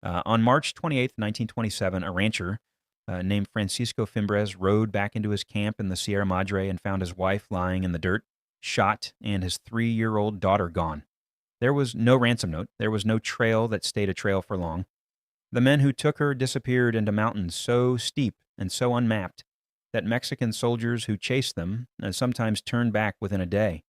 On March 28th, 1927, a rancher named Francisco Fimbres rode back into his camp in the Sierra Madre and found his wife lying in the dirt, shot, and his 3-year-old daughter gone. There was no ransom note. There was no trail that stayed a trail for long. The men who took her disappeared into mountains so steep and so unmapped that Mexican soldiers who chased them sometimes turned back within a day.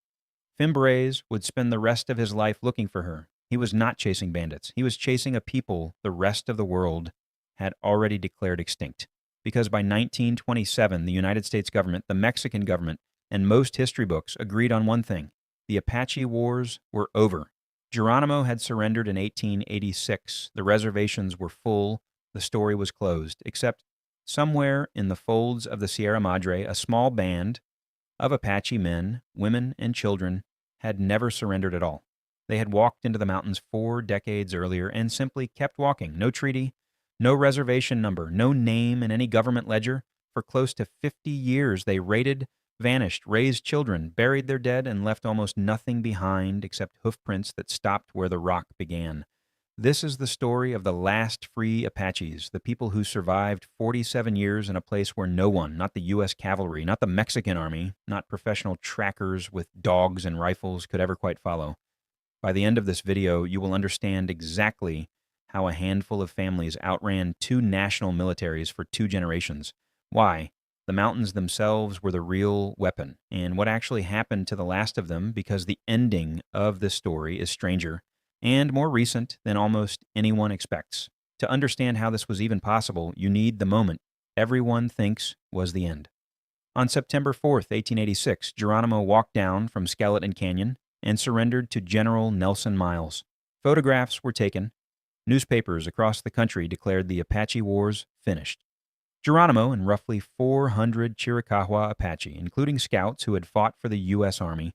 Fimbres would spend the rest of his life looking for her. He was not chasing bandits. He was chasing a people the rest of the world had already declared extinct. Because by 1927, the United States government, the Mexican government, and most history books agreed on one thing: the Apache Wars were over. Geronimo had surrendered in 1886. The reservations were full. The story was closed, except somewhere in the folds of the Sierra Madre, a small band of Apache men, women, and children had never surrendered at all. They had walked into the mountains 4 decades earlier and simply kept walking. No treaty, no reservation number, no name in any government ledger. For close to 50 years, they raided, vanished, raised children, buried their dead, and left almost nothing behind except hoofprints that stopped where the rock began. This is the story of the last free Apaches, the people who survived 47 years in a place where no one, not the U.S. cavalry, not the Mexican army, not professional trackers with dogs and rifles, could ever quite follow. By the end of this video, you will understand exactly how a handful of families outran 2 national militaries for 2 generations, why the mountains themselves were the real weapon, and what actually happened to the last of them, because the ending of this story is stranger and more recent than almost anyone expects. To understand how this was even possible, you need the moment everyone thinks was the end. On September 4th, 1886, Geronimo walked down from Skeleton Canyon and surrendered to General Nelson Miles. Photographs were taken. Newspapers across the country declared the Apache Wars finished. Geronimo and roughly 400 Chiricahua Apache, including scouts who had fought for the U.S. Army,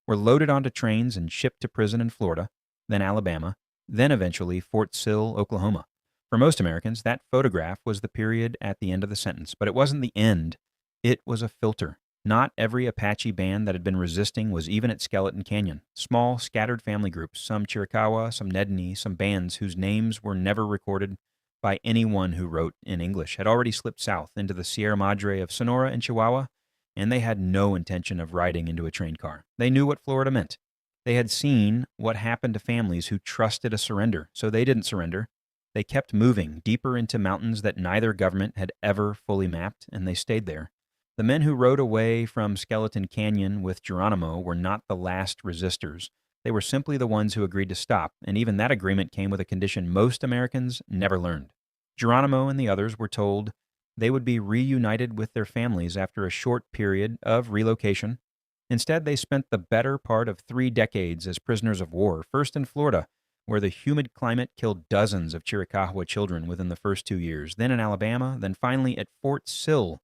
were loaded onto trains and shipped to prison in Florida, then Alabama, then eventually Fort Sill, Oklahoma. For most Americans, that photograph was the period at the end of the sentence, but it wasn't the end. It was a filter. Not every Apache band that had been resisting was even at Skeleton Canyon. Small, scattered family groups, some Chiricahua, some Nedni, some bands whose names were never recorded by anyone who wrote in English, had already slipped south into the Sierra Madre of Sonora and Chihuahua, and they had no intention of riding into a train car. They knew what Florida meant. They had seen what happened to families who trusted a surrender, so they didn't surrender. They kept moving deeper into mountains that neither government had ever fully mapped, and they stayed there. The men who rode away from Skeleton Canyon with Geronimo were not the last resistors. They were simply the ones who agreed to stop, and even that agreement came with a condition most Americans never learned. Geronimo and the others were told they would be reunited with their families after a short period of relocation. Instead, they spent the better part of 3 decades as prisoners of war, first in Florida, where the humid climate killed dozens of Chiricahua children within the first 2 years, then in Alabama, then finally at Fort Sill.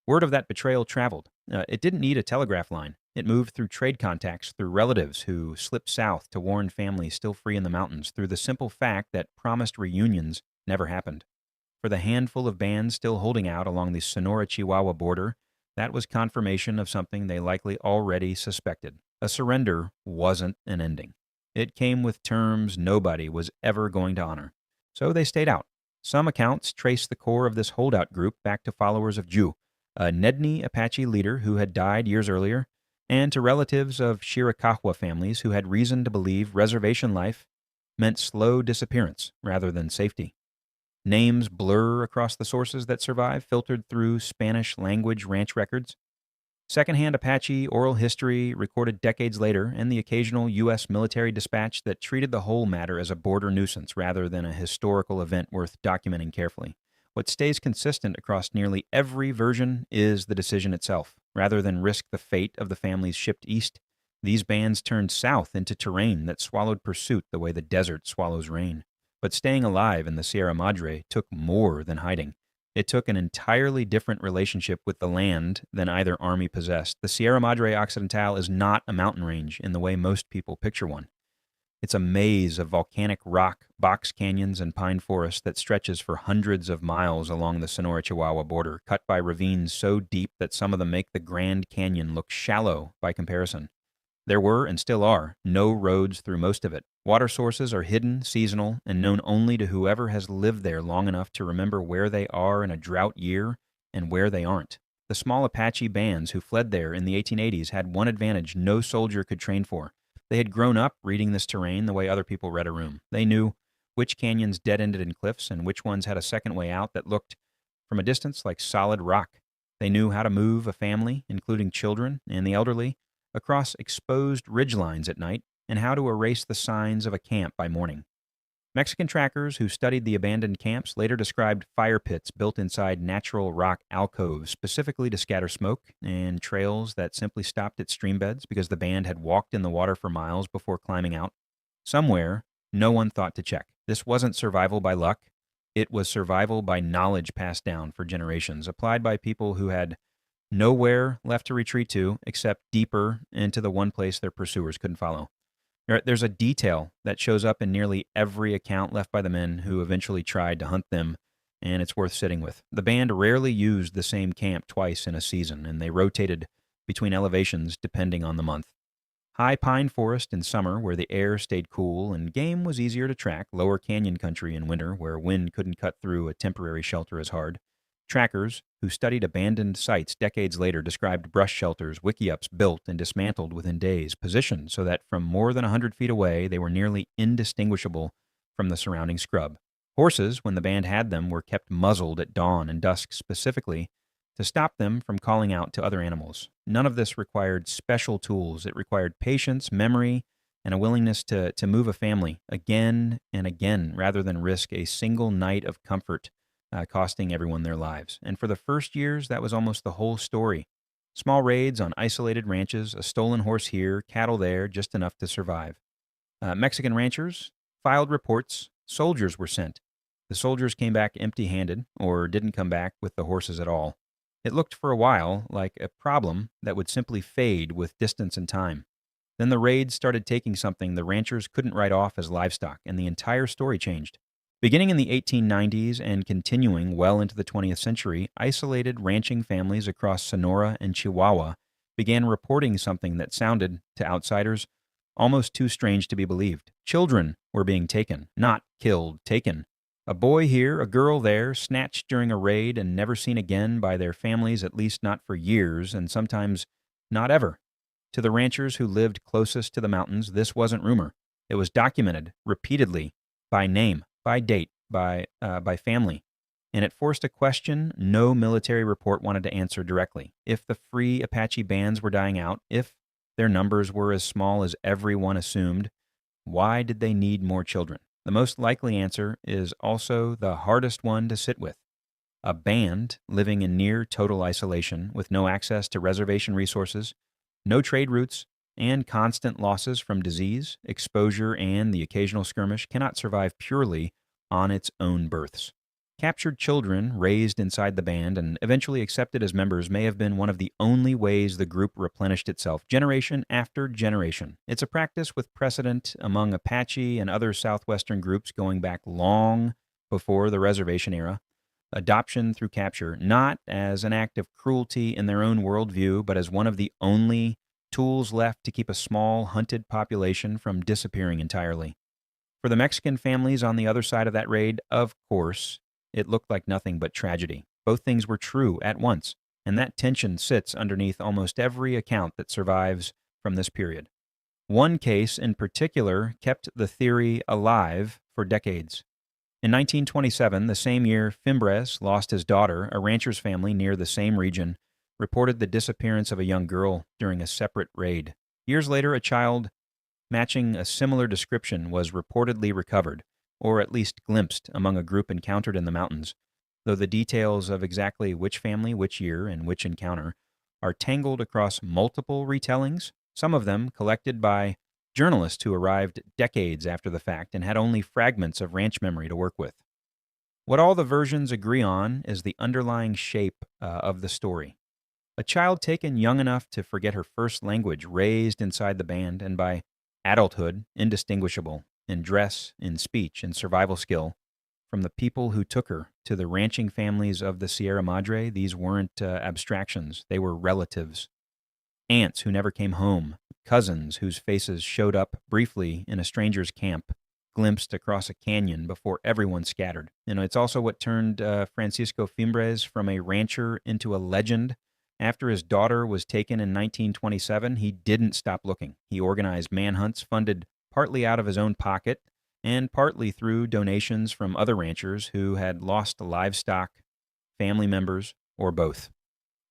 Word of that betrayal traveled. It didn't need a telegraph line. It moved through trade contacts, through relatives who slipped south to warn families still free in the mountains, through the simple fact that promised reunions never happened. For the handful of bands still holding out along the Sonora-Chihuahua border, that was confirmation of something they likely already suspected. A surrender wasn't an ending. It came with terms nobody was ever going to honor. So they stayed out. Some accounts trace the core of this holdout group back to followers of Ju, a Nedni Apache leader who had died years earlier, and to relatives of Chiricahua families who had reason to believe reservation life meant slow disappearance rather than safety. Names blur across the sources that survive, filtered through Spanish-language ranch records. Secondhand Apache oral history recorded decades later, and the occasional U.S. military dispatch that treated the whole matter as a border nuisance rather than a historical event worth documenting carefully. What stays consistent across nearly every version is the decision itself. Rather than risk the fate of the families shipped east, these bands turned south into terrain that swallowed pursuit the way the desert swallows rain. But staying alive in the Sierra Madre took more than hiding. It took an entirely different relationship with the land than either army possessed. The Sierra Madre Occidental is not a mountain range in the way most people picture one. It's a maze of volcanic rock, box canyons, and pine forest that stretches for hundreds of miles along the Sonora-Chihuahua border, cut by ravines so deep that some of them make the Grand Canyon look shallow by comparison. There were, and still are, no roads through most of it. Water sources are hidden, seasonal, and known only to whoever has lived there long enough to remember where they are in a drought year and where they aren't. The small Apache bands who fled there in the 1880s had one advantage no soldier could train for. They had grown up reading this terrain the way other people read a room. They knew which canyons dead-ended in cliffs and which ones had a second way out that looked, from a distance, like solid rock. They knew how to move a family, including children and the elderly, across exposed ridgelines at night, and how to erase the signs of a camp by morning. Mexican trackers who studied the abandoned camps later described fire pits built inside natural rock alcoves specifically to scatter smoke, and trails that simply stopped at stream beds because the band had walked in the water for miles before climbing out. Somewhere, no one thought to check. This wasn't survival by luck. It was survival by knowledge passed down for generations, applied by people who had nowhere left to retreat to except deeper into the one place their pursuers couldn't follow. There's a detail that shows up in nearly every account left by the men who eventually tried to hunt them, and it's worth sitting with. The band rarely used the same camp twice in a season, and they rotated between elevations depending on the month. High pine forest in summer, where the air stayed cool and game was easier to track. Lower canyon country in winter, where wind couldn't cut through a temporary shelter as hard. Trackers who studied abandoned sites decades later described brush shelters wiki-ups built and dismantled within days, positioned so that from more than 100 feet away they were nearly indistinguishable from the surrounding scrub. Horses, when the band had them, were kept muzzled at dawn and dusk specifically to stop them from calling out to other animals. None of this required special tools. It required patience, memory, and a willingness to move a family again and again rather than risk a single night of comfort costing everyone their lives. And for the first years, that was almost the whole story. Small raids on isolated ranches, a stolen horse here, cattle there, just enough to survive. Mexican ranchers filed reports. Soldiers were sent. The soldiers came back empty-handed, or didn't come back with the horses at all. It looked for a while like a problem that would simply fade with distance and time. Then the raids started taking something the ranchers couldn't write off as livestock, and the entire story changed. Beginning in the 1890s and continuing well into the 20th century, isolated ranching families across Sonora and Chihuahua began reporting something that sounded, to outsiders, almost too strange to be believed. Children were being taken, not killed, taken. A boy here, a girl there, snatched during a raid and never seen again by their families, at least not for years, and sometimes not ever. To the ranchers who lived closest to the mountains, this wasn't rumor. It was documented repeatedly, by name, by date, by family, and it forced a question no military report wanted to answer directly. If the free Apache bands were dying out, if their numbers were as small as everyone assumed, why did they need more children? The most likely answer is also the hardest one to sit with. A band living in near total isolation with no access to reservation resources, no trade routes, and constant losses from disease, exposure, and the occasional skirmish cannot survive purely on its own births. Captured children raised inside the band and eventually accepted as members may have been one of the only ways the group replenished itself, generation after generation. It's a practice with precedent among Apache and other southwestern groups going back long before the reservation era. Adoption through capture, not as an act of cruelty in their own worldview, but as one of the only tools left to keep a small, hunted population from disappearing entirely. For the Mexican families on the other side of that raid, of course, it looked like nothing but tragedy. Both things were true at once, and that tension sits underneath almost every account that survives from this period. One case in particular kept the theory alive for decades. In 1927, the same year Fimbres lost his daughter, a rancher's family near the same region reported the disappearance of a young girl during a separate raid. Years later, a child matching a similar description was reportedly recovered, or at least glimpsed among a group encountered in the mountains, though the details of exactly which family, which year, and which encounter are tangled across multiple retellings, some of them collected by journalists who arrived decades after the fact and had only fragments of ranch memory to work with. What all the versions agree on is the underlying shape of the story. A child taken young enough to forget her first language, raised inside the band, and by adulthood, indistinguishable in dress, in speech, in survival skill, from the people who took her. To the ranching families of the Sierra Madre, these weren't abstractions, they were relatives. aunts who never came home, cousins whose faces showed up briefly in a stranger's camp, glimpsed across a canyon before everyone scattered. It's also what turned Francisco Fimbres from a rancher into a legend. After his daughter was taken in 1927, he didn't stop looking. He organized manhunts funded partly out of his own pocket and partly through donations from other ranchers who had lost livestock, family members, or both.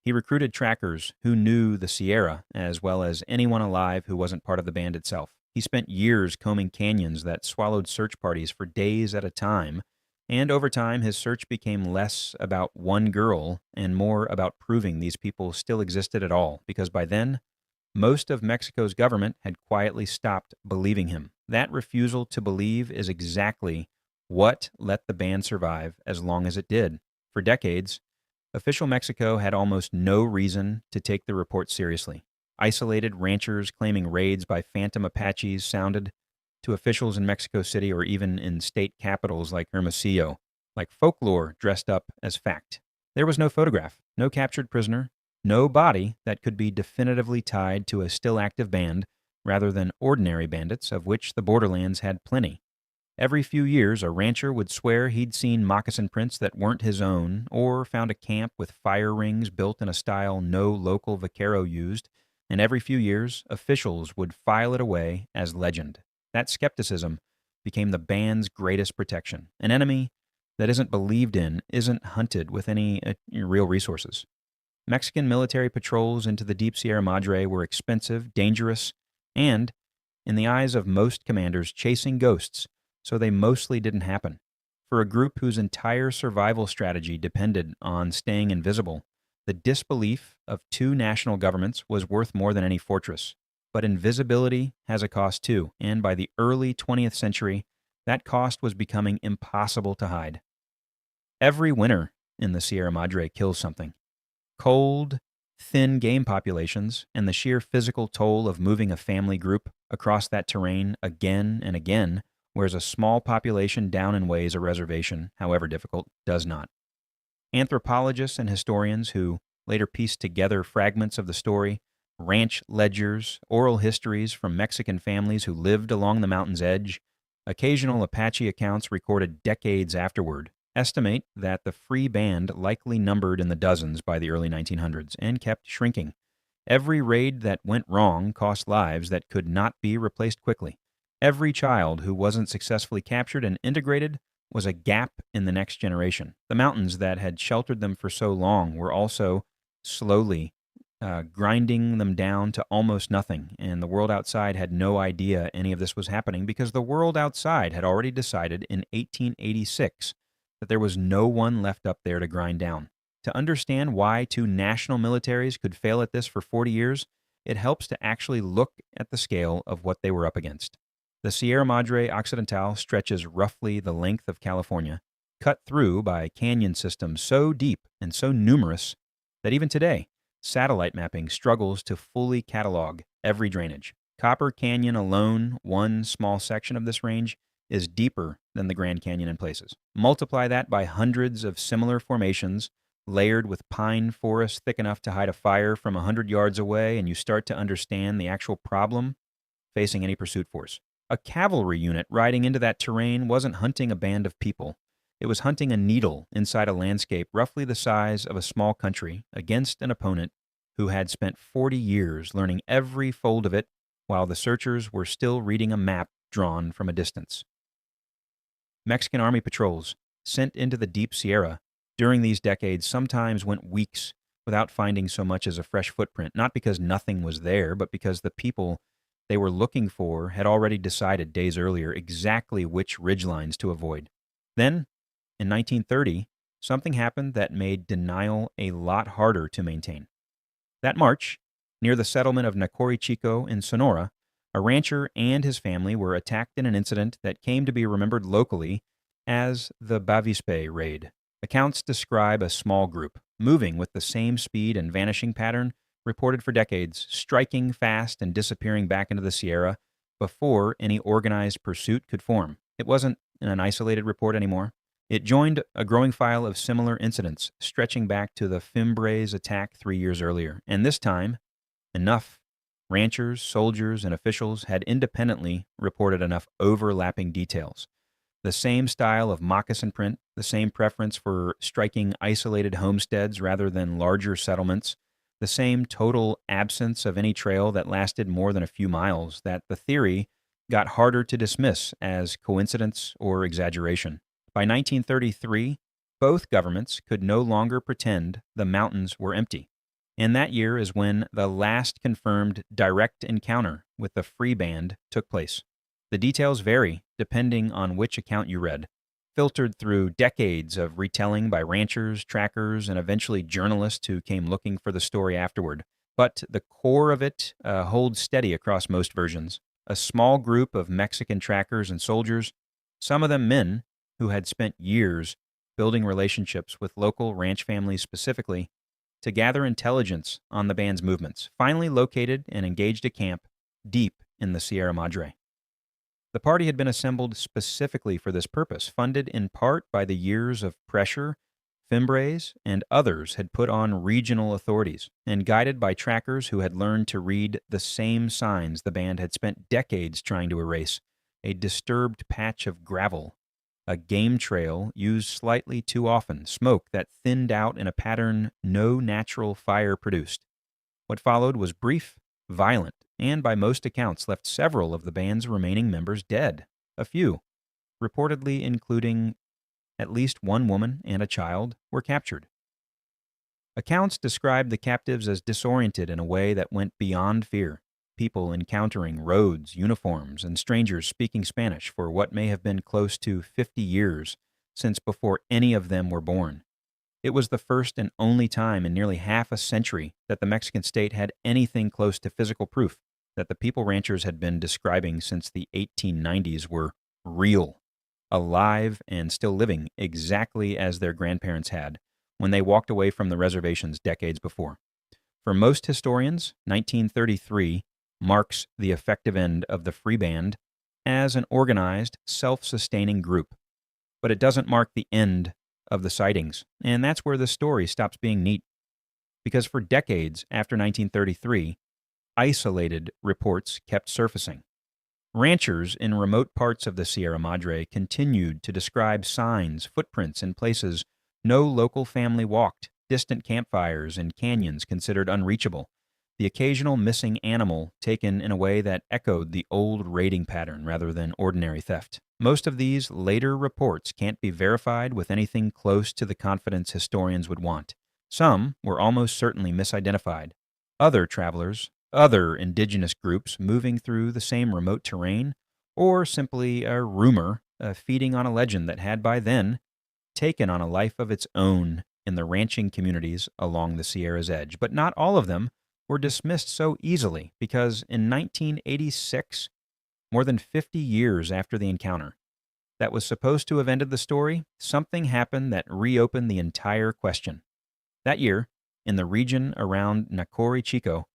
He recruited trackers who knew the Sierra as well as anyone alive who wasn't part of the band itself. He spent years combing canyons that swallowed search parties for days at a time, and over time his search became less about one girl and more about proving these people still existed at all, because by then, most of Mexico's government had quietly stopped believing him. That refusal to believe is exactly what let the band survive as long as it did. For decades, official Mexico had almost no reason to take the report seriously. Isolated ranchers claiming raids by phantom Apaches sounded to officials in Mexico City or even in state capitals like Hermosillo like folklore dressed up as fact. There was no photograph, no captured prisoner, no body that could be definitively tied to a still active band rather than ordinary bandits, of which the borderlands had plenty. Every few years, a rancher would swear he'd seen moccasin prints that weren't his own, or found a camp with fire rings built in a style no local vaquero used, and every few years, officials would file it away as legend. That skepticism became the band's greatest protection. An enemy that isn't believed in isn't hunted with any real resources. Mexican military patrols into the deep Sierra Madre were expensive, dangerous, and, in the eyes of most commanders, chasing ghosts, so they mostly didn't happen. For a group whose entire survival strategy depended on staying invisible, the disbelief of two national governments was worth more than any fortress. But invisibility has a cost too, and by the early 20th century, that cost was becoming impossible to hide. Every winter in the Sierra Madre kills something. Cold, thin game populations, and the sheer physical toll of moving a family group across that terrain again and again, whereas a small population down in ways a reservation, however difficult, does not. Anthropologists and historians who later pieced together fragments of the story, ranch ledgers, oral histories from Mexican families who lived along the mountain's edge, occasional Apache accounts recorded decades afterward, estimate that the free band likely numbered in the dozens by the early 1900s and kept shrinking. Every raid that went wrong cost lives that could not be replaced quickly. Every child who wasn't successfully captured and integrated was a gap in the next generation. The mountains that had sheltered them for so long were also slowly grinding them down to almost nothing, and the world outside had no idea any of this was happening because the world outside had already decided in 1886 that there was no one left up there to grind down. To understand why two national militaries could fail at this for 40 years, it helps to actually look at the scale of what they were up against. The Sierra Madre Occidental stretches roughly the length of California, cut through by canyon systems so deep and so numerous that even today, satellite mapping struggles to fully catalog every drainage. Copper Canyon alone, one small section of this range, is deeper than the Grand Canyon in places. Multiply that by hundreds of similar formations, layered with pine forest thick enough to hide a fire from 100 yards away, and you start to understand the actual problem facing any pursuit force. A cavalry unit riding into that terrain wasn't hunting a band of people. It was hunting a needle inside a landscape roughly the size of a small country against an opponent who had spent 40 years learning every fold of it while the searchers were still reading a map drawn from a distance. Mexican Army patrols sent into the deep Sierra during these decades sometimes went weeks without finding so much as a fresh footprint, not because nothing was there, but because the people they were looking for had already decided days earlier exactly which ridgelines to avoid. Then, in 1930, something happened that made denial a lot harder to maintain. That March, near the settlement of Nacori Chico in Sonora, a rancher and his family were attacked in an incident that came to be remembered locally as the Bavispe Raid. Accounts describe a small group, moving with the same speed and vanishing pattern reported for decades, striking fast and disappearing back into the Sierra before any organized pursuit could form. It wasn't an isolated report anymore. It joined a growing file of similar incidents, stretching back to the Fimbres attack 3 years earlier. And this time, Enough ranchers, soldiers, and officials had independently reported enough overlapping details. The same style of moccasin print, the same preference for striking isolated homesteads rather than larger settlements, the same total absence of any trail that lasted more than a few miles, that the theory got harder to dismiss as coincidence or exaggeration. By 1933, both governments could no longer pretend the mountains were empty. And that year is when the last confirmed direct encounter with the Free Band took place. The details vary depending on which account you read, filtered through decades of retelling by ranchers, trackers, and eventually journalists who came looking for the story afterward. But the core of it holds steady across most versions. A small group of Mexican trackers and soldiers, some of them men who had spent years building relationships with local ranch families specifically, to gather intelligence on the band's movements, finally located and engaged a camp deep in the Sierra Madre. The party had been assembled specifically for this purpose, funded in part by the years of pressure Fimbres and others had put on regional authorities, and guided by trackers who had learned to read the same signs the band had spent decades trying to erase: a disturbed patch of gravel, a game trail used slightly too often, smoke that thinned out in a pattern no natural fire produced. What followed was brief, violent, and by most accounts left several of the band's remaining members dead. A few, reportedly including at least one woman and a child, were captured. Accounts described the captives as disoriented in a way that went beyond fear, people encountering roads, uniforms, and strangers speaking Spanish for what may have been close to 50 years since before any of them were born. It was the first and only time in nearly half a century that the Mexican state had anything close to physical proof that the people ranchers had been describing since the 1890s were real, alive, and still living exactly as their grandparents had when they walked away from the reservations decades before. For most historians, 1933 marks the effective end of the Free Band as an organized, self-sustaining group. But it doesn't mark the end of the sightings, and that's where the story stops being neat. Because for decades after 1933, isolated reports kept surfacing. Ranchers in remote parts of the Sierra Madre continued to describe signs, footprints in places no local family walked, distant campfires and canyons considered unreachable, the occasional missing animal taken in a way that echoed the old raiding pattern rather than ordinary theft. Most of these later reports can't be verified with anything close to the confidence historians would want. Some were almost certainly misidentified. Other travelers, other indigenous groups moving through the same remote terrain, or simply a rumor feeding on a legend that had by then taken on a life of its own in the ranching communities along the Sierra's edge. But not all of them were dismissed so easily, because in 1986, more than 50 years after the encounter that was supposed to have ended the story, something happened that reopened the entire question. That year, in the region around Nacori Chico,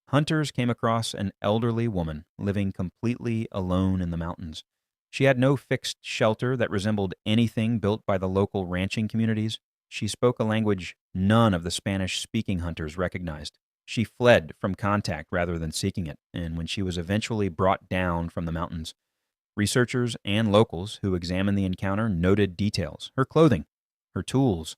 hunters came across an elderly woman living completely alone in the mountains. She had no fixed shelter that resembled anything built by the local ranching communities. She spoke a language none of the Spanish-speaking hunters recognized. She fled from contact rather than seeking it, and when she was eventually brought down from the mountains, researchers and locals who examined the encounter noted details: her clothing, her tools,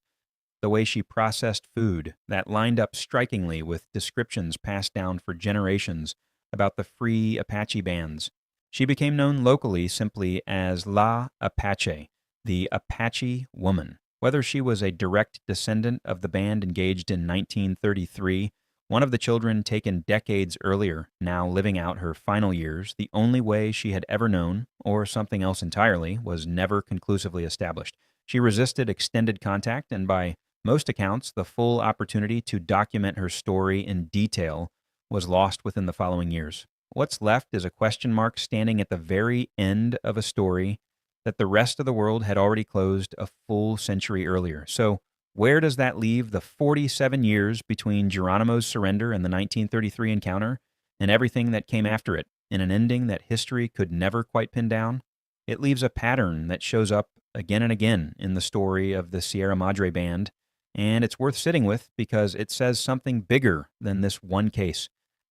the way she processed food that lined up strikingly with descriptions passed down for generations about the free Apache bands. She became known locally simply as La Apache, the Apache woman. Whether she was a direct descendant of the band engaged in 1933, one of the children taken decades earlier, now living out her final years, the only way she had ever known, or something else entirely, was never conclusively established. She resisted extended contact, and by most accounts, the full opportunity to document her story in detail was lost within the following years. What's left is a question mark standing at the very end of a story that the rest of the world had already closed a full century earlier. So, where does that leave the 47 years between Geronimo's surrender and the 1933 encounter and everything that came after it, in an ending that history could never quite pin down? It leaves a pattern that shows up again and again in the story of the Sierra Madre Band, and it's worth sitting with because it says something bigger than this one case.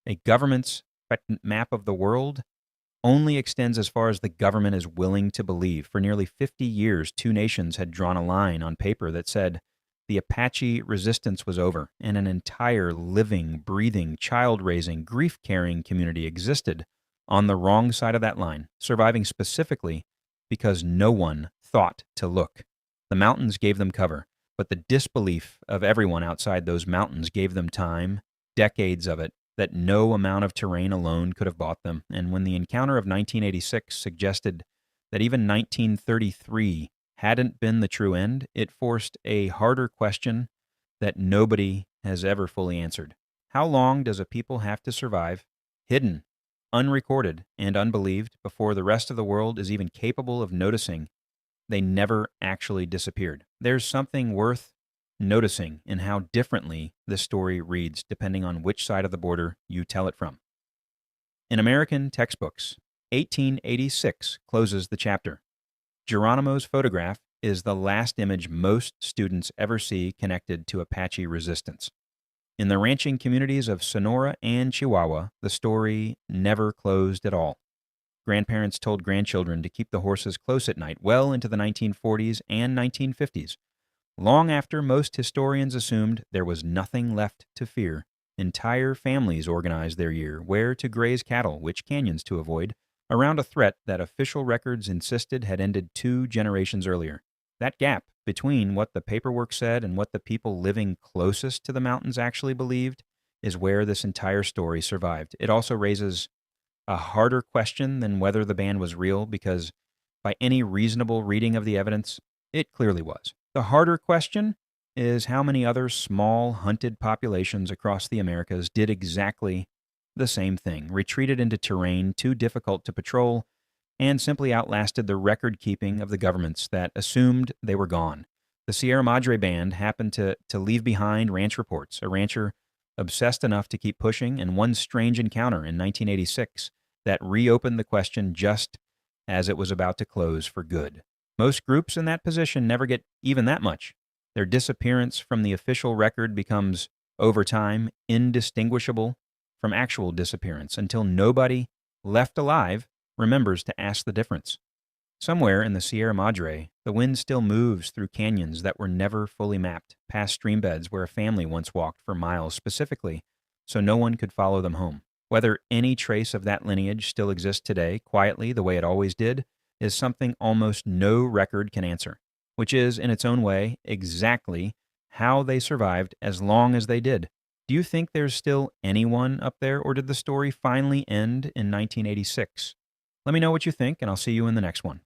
A government's map of the world only extends as far as the government is willing to believe. For nearly 50 years, two nations had drawn a line on paper that said the Apache resistance was over, and an entire living, breathing, child-raising, grief-carrying community existed on the wrong side of that line, surviving specifically because no one thought to look. The mountains gave them cover, but the disbelief of everyone outside those mountains gave them time, decades of it, that no amount of terrain alone could have bought them. And when the encounter of 1986 suggested that even 1933 hadn't been the true end, it forced a harder question that nobody has ever fully answered. How long does a people have to survive, hidden, unrecorded, and unbelieved, before the rest of the world is even capable of noticing they never actually disappeared? There's something worth noticing in how differently this story reads depending on which side of the border you tell it from. In American textbooks, 1886 closes the chapter. Geronimo's photograph is the last image most students ever see connected to Apache resistance. In the ranching communities of Sonora and Chihuahua, the story never closed at all. Grandparents told grandchildren to keep the horses close at night well into the 1940s and 1950s. Long after most historians assumed there was nothing left to fear, entire families organized their year, where to graze cattle, which canyons to avoid, around a threat that official records insisted had ended 2 generations earlier. That gap between what the paperwork said and what the people living closest to the mountains actually believed is where this entire story survived. It also raises a harder question than whether the band was real, because by any reasonable reading of the evidence, it clearly was. The harder question is how many other small, hunted populations across the Americas did exactly the same thing, retreated into terrain too difficult to patrol, and simply outlasted the record-keeping of the governments that assumed they were gone. The Sierra Madre Band happened to leave behind ranch reports, a rancher obsessed enough to keep pushing, and one strange encounter in 1986 that reopened the question just as it was about to close for good. Most groups in that position never get even that much. Their disappearance from the official record becomes, over time, indistinguishable from actual disappearance until nobody left alive remembers to ask the difference. Somewhere in the Sierra Madre, the wind still moves through canyons that were never fully mapped, past streambeds where a family once walked for miles specifically so no one could follow them home. Whether any trace of that lineage still exists today, quietly the way it always did, is something almost no record can answer, which is, in its own way, exactly how they survived as long as they did. Do you think there's still anyone up there, or did the story finally end in 1986? Let me know what you think, and I'll see you in the next one.